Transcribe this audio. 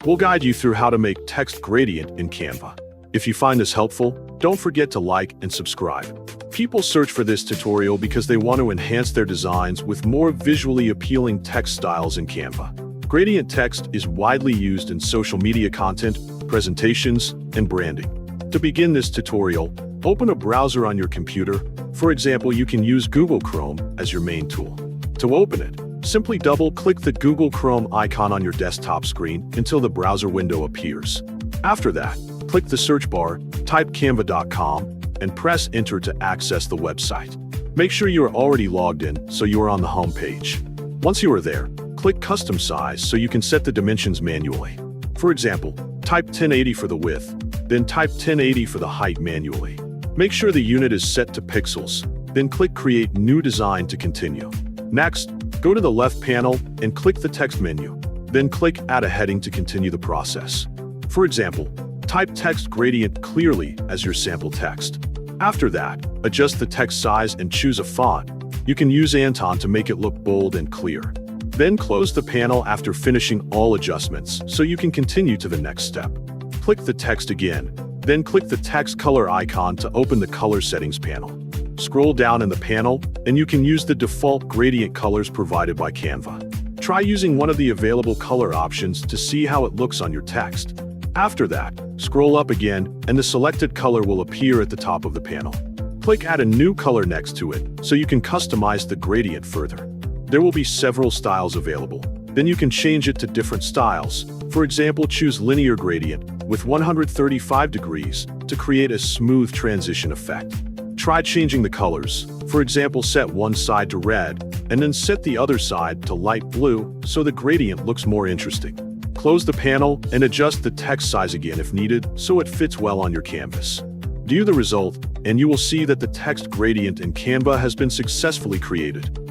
We'll guide you through how to make text gradient in Canva. If you find this helpful, don't forget to like and subscribe. People search for this tutorial because they want to enhance their designs with more visually appealing text styles in Canva. Gradient text is widely used in social media content, presentations, and branding. To begin this tutorial, open a browser on your computer. For example, you can use Google Chrome as your main tool. To open it, simply double-click the Google Chrome icon on your desktop screen until the browser window appears. After that, click the search bar, type canva.com, and press enter to access the website. Make sure you are already logged in so you are on the home page. Once you are there, click Custom Size so you can set the dimensions manually. For example, type 1080 for the width, then type 1080 for the height manually. Make sure the unit is set to pixels, then click Create New Design to continue. Next, go to the left panel and click the text menu. Then click Add a heading to continue the process. For example, type text gradient clearly as your sample text. After that, adjust the text size and choose a font. You can use Anton to make it look bold and clear. Then close the panel after finishing all adjustments so you can continue to the next step. Click the text again, then click the text color icon to open the color settings panel. Scroll down in the panel, and you can use the default gradient colors provided by Canva. Try using one of the available color options to see how it looks on your text. After that, scroll up again, and the selected color will appear at the top of the panel. Click Add a new color next to it, so you can customize the gradient further. There will be several styles available. Then you can change it to different styles. For example, choose linear gradient with 135 degrees to create a smooth transition effect. Try changing the colors. For example, set one side to red, and then set the other side to light blue so the gradient looks more interesting. Close the panel and adjust the text size again if needed so it fits well on your canvas. View the result, and you will see that the text gradient in Canva has been successfully created.